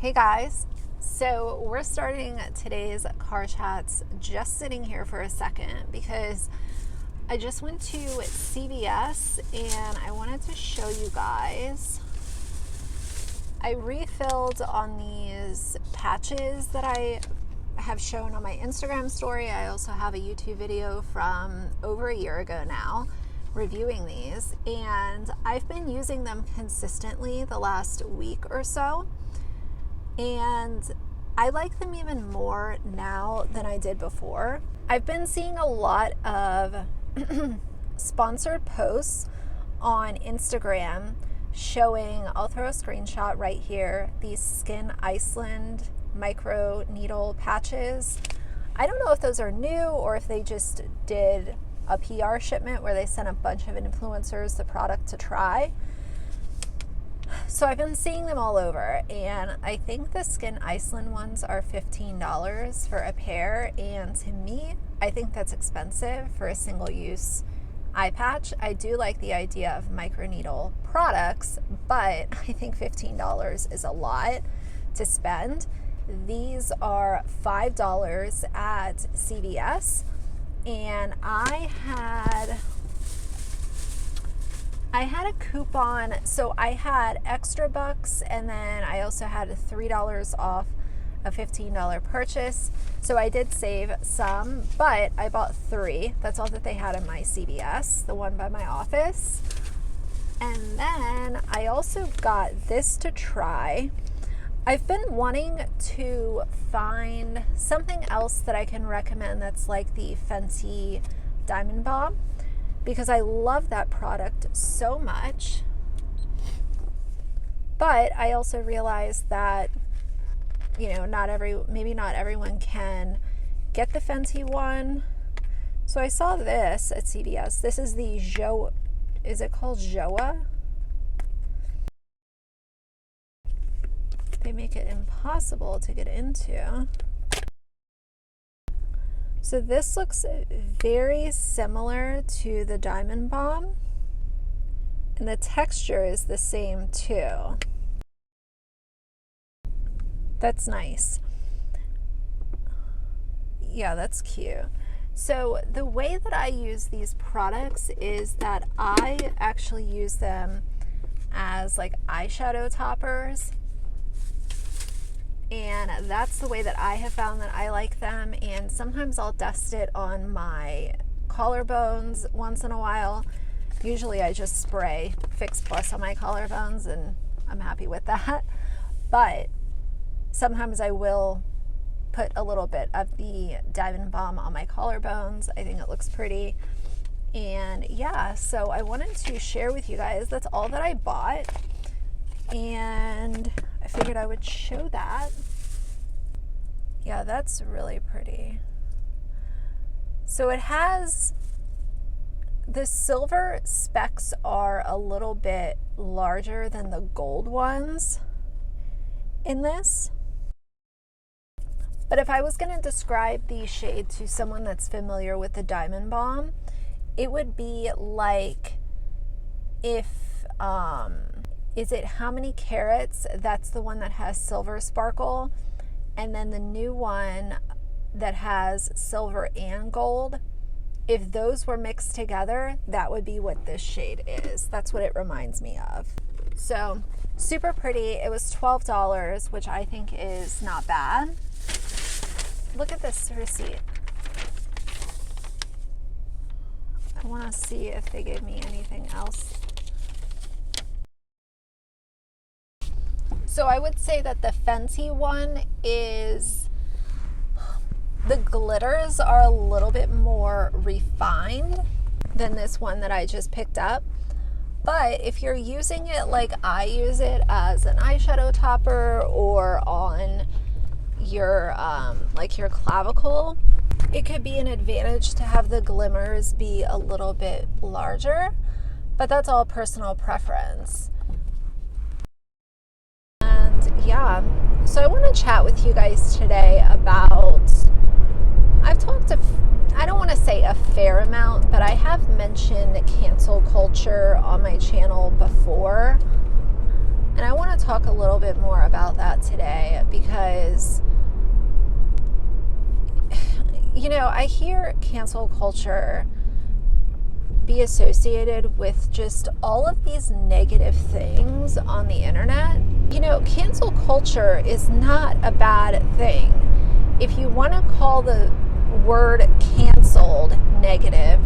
Hey guys, so we're starting today's car chats just sitting here for a second because I just went to CVS and I wanted to show you guys. I refilled on these patches that I have shown on my Instagram story. I also have a YouTube video from over a year ago now reviewing these, and I've been using them consistently the last week or so. And I like them even more now than I did before. I've been seeing a lot of sponsored posts on Instagram showing, I'll throw a screenshot right here, these Skin Iceland Microneedle Patches. I don't know if those are new or if they just did a PR shipment where they sent a bunch of influencers the product to try. So I've been seeing them all over, and I think the Skin Iceland ones are $15 for a pair, and to me, I think that's expensive for a single-use eye patch. I do like the idea of microneedle products, but I think $15 is a lot to spend. These are $5 at CVS, and I had a coupon, so I had extra bucks, and then I also had $3 off a $15 purchase. So I did save some, but I bought 3. That's all that they had in my CVS, the one by my office. And then I also got this to try. I've been wanting to find something else that I can recommend that's like the Fenty Diamond Balm, because I love that product so much. But I also realized that, you know, maybe not everyone can get the Fenty one. So I saw this at CVS. This is the is it called Joa? They make it impossible to get into. So this looks very similar to the Diamond Balm, and the texture is the same too. That's nice. Yeah, that's cute. So the way that I use these products is that I actually use them as like eyeshadow toppers. And that's the way that I have found that I like them. And sometimes I'll dust it on my collarbones once in a while. Usually I just spray Fix Plus on my collarbones and I'm happy with that. But sometimes I will put a little bit of the Diamond Balm on my collarbones. I think it looks pretty. And yeah, so I wanted to share with you guys, that's all that I bought. And I figured I would show that. Yeah, that's really pretty. So it has, the silver specks are a little bit larger than the gold ones in this. But if I was going to describe the shade to someone that's familiar with the Diamond Balm, it would be like if, is it How Many Carats? That's the one that has silver sparkle. And then the new one that has silver and gold. If those were mixed together, that would be what this shade is. That's what it reminds me of. So super pretty. It was $12, which I think is not bad. Look at this receipt. I want to see if they gave me anything else. So I would say that the Fenty one is, the glitters are a little bit more refined than this one that I just picked up. But if you're using it like I use it as an eyeshadow topper or on your like your clavicle, it could be an advantage to have the glimmers be a little bit larger, but that's all personal preference. Yeah, so I want to chat with you guys today about, I've talked I don't want to say a fair amount, but I have mentioned cancel culture on my channel before, and I want to talk a little bit more about that today because, you know, I hear cancel culture be associated with just all of these negative things on the internet. You know, cancel culture is not a bad thing. If you want to call the word canceled negative,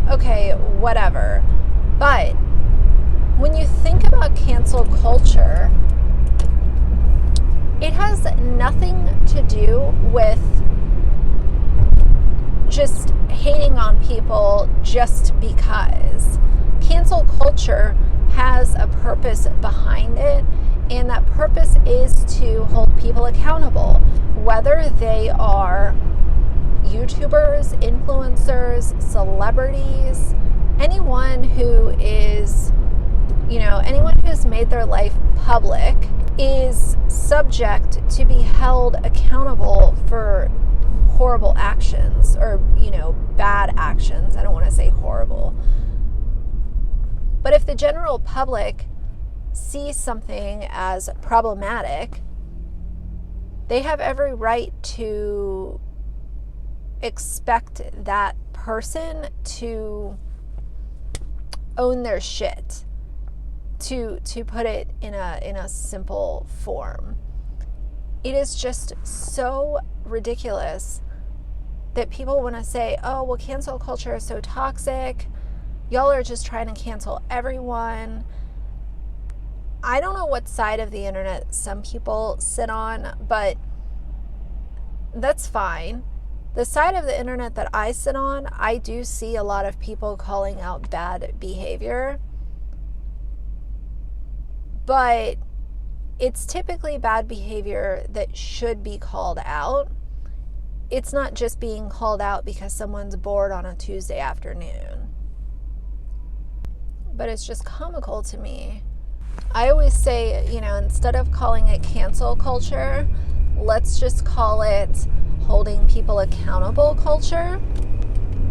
okay, whatever. But when you think about cancel culture, it has nothing to do with just hating on people just because. Cancel culture has a purpose behind it, and that purpose is to hold people accountable, whether they are YouTubers, influencers, celebrities, anyone who is, you know, anyone who's made their life public is subject to be held accountable for horrible actions, or, you know, bad actions. I don't want to say horrible. But if the general public sees something as problematic, they have every right to expect that person to own their shit, to put it in a simple form. It is just so ridiculous that people want to say, oh, well, cancel culture is so toxic. Y'all are just trying to cancel everyone. I don't know what side of the internet some people sit on, but that's fine. The side of the internet that I sit on, I do see a lot of people calling out bad behavior. But it's typically bad behavior that should be called out. It's not just being called out because someone's bored on a Tuesday afternoon. But it's just comical to me. I always say, you know, instead of calling it cancel culture, let's just call it holding people accountable culture.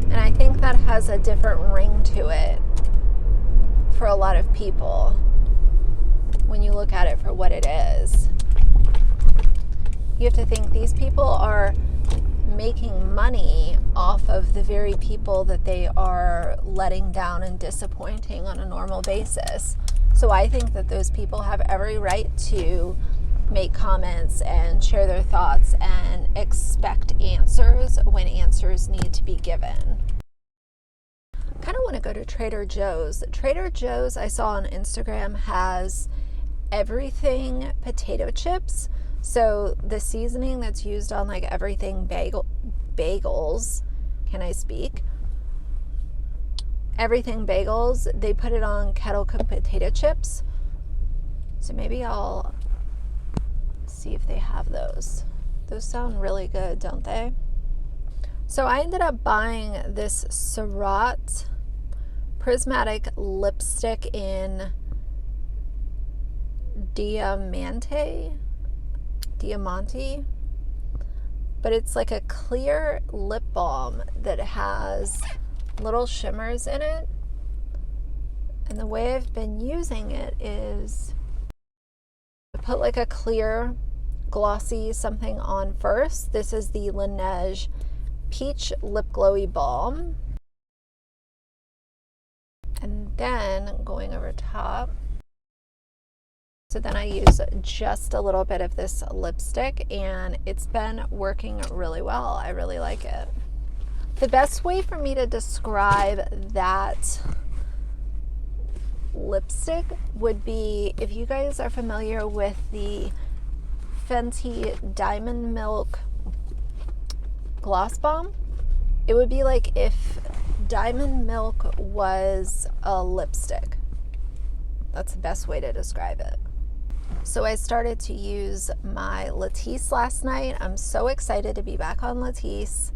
And I think that has a different ring to it for a lot of people when you look at it for what it is. You have to think these people are making money off of the very people that they are letting down and disappointing on a normal basis. So I think that those people have every right to make comments and share their thoughts and expect answers when answers need to be given. I kind of want to go to Trader Joe's. Trader Joe's, I saw on Instagram, has everything potato chips. So the seasoning that's used on like everything bagels, can I speak? Everything bagels, they put it on kettle cooked potato chips. So maybe I'll see if they have those. Those sound really good, don't they? So I ended up buying this Surratt prismatic lipstick in Diamante, but it's like a clear lip balm that has little shimmers in it. And the way I've been using it is to put like a clear glossy something on first. This is the Laneige Peach Lip Glowy Balm. And then going over top. So then I use just a little bit of this lipstick, and it's been working really well. I really like it. The best way for me to describe that lipstick would be, if you guys are familiar with the Fenty Diamond Milk Gloss Bomb, it would be like if Diamond Milk was a lipstick. That's the best way to describe it. So I started to use my Latisse last night. I'm so excited to be back on Latisse.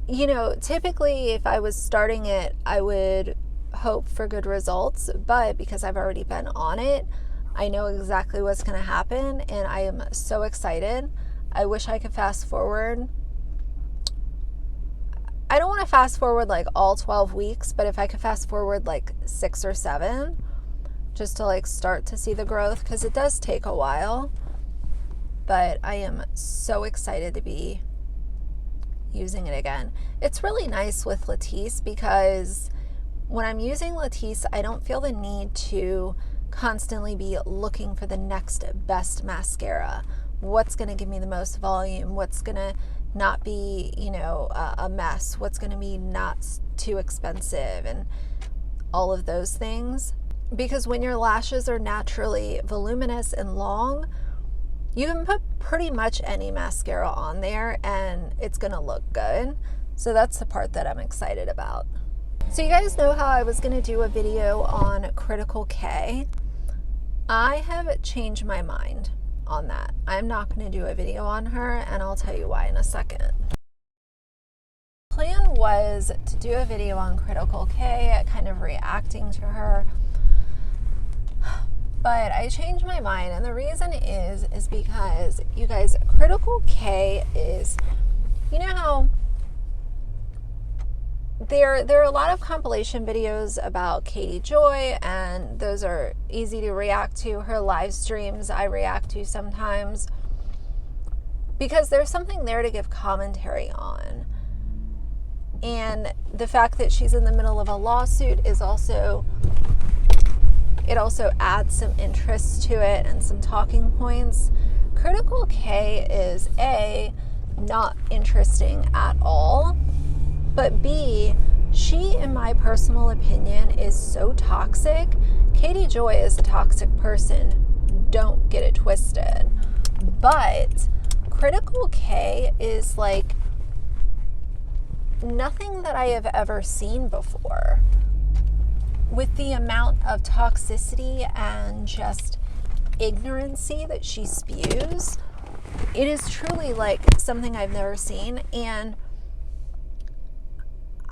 You know, typically if I was starting it, I would hope for good results, but because I've already been on it, I know exactly what's going to happen, and I am so excited. I wish I could fast forward. I don't want to fast forward like all 12 weeks, but if I could fast forward like 6 or 7, just to like start to see the growth, because it does take a while. But I am so excited to be using it again. It's really nice with Latisse because when I'm using Latisse, I don't feel the need to constantly be looking for the next best mascara. What's going to give me the most volume? What's going to not be, you know, a mess? What's going to be not too expensive? And all of those things. Because when your lashes are naturally voluminous and long, you can put pretty much any mascara on there and it's going to look good. So that's the part that I'm excited about. So you guys know how I was going to do a video on Critical K. I have changed my mind on that. I'm not going to do a video on her, and I'll tell you why in a second. The plan was to do a video on Critical K, kind of reacting to her. But I changed my mind, and the reason is because, you guys, Critical K is, you know how there are a lot of compilation videos about Katie Joy, and those are easy to react to. Her live streams I react to sometimes because there's something there to give commentary on. And the fact that she's in the middle of a lawsuit is also, it also adds some interest to it and some talking points. Critical K is A, not interesting at all, but B, she, in my personal opinion, is so toxic. Katie Joy is a toxic person. Don't get it twisted. But Critical K is like nothing that I have ever seen before. With the amount of toxicity and just ignorancy that she spews, it is truly like something I've never seen. And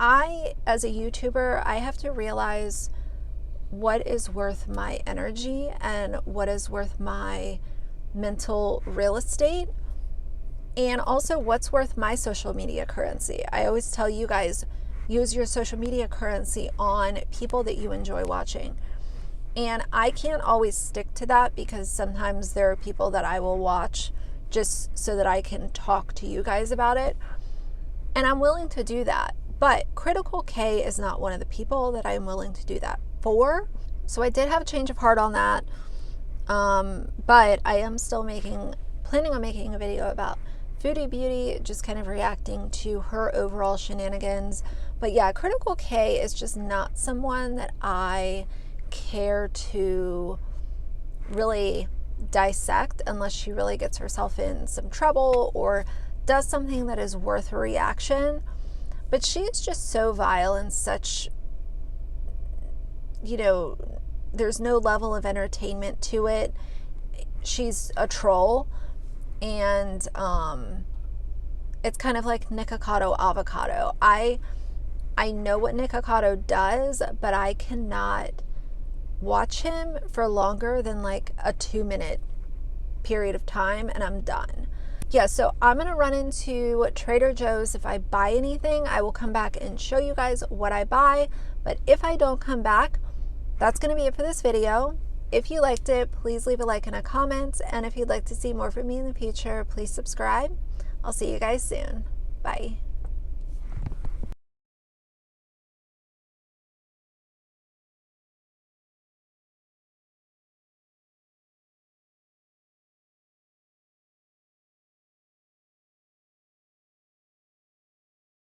I, as a YouTuber, I have to realize what is worth my energy and what is worth my mental real estate, and also what's worth my social media currency. I always tell you guys, use your social media currency on people that you enjoy watching. And I can't always stick to that because sometimes there are people that I will watch just so that I can talk to you guys about it. And I'm willing to do that. But Critical K is not one of the people that I'm willing to do that for. So I did have a change of heart on that. But I am still planning on making a video about Foodie Beauty, just kind of reacting to her overall shenanigans. But yeah, Critical K is just not someone that I care to really dissect unless she really gets herself in some trouble or does something that is worth a reaction. But she is just so vile and such, you know, there's no level of entertainment to it. She's a troll, and it's kind of like Nikocado Avocado. I know what Nikocado does, but I cannot watch him for longer than like a 2-minute period of time, and I'm done. Yeah, so I'm going to run into Trader Joe's. If I buy anything, I will come back and show you guys what I buy. But if I don't come back, that's going to be it for this video. If you liked it, please leave a like and a comment. And if you'd like to see more from me in the future, please subscribe. I'll see you guys soon. Bye.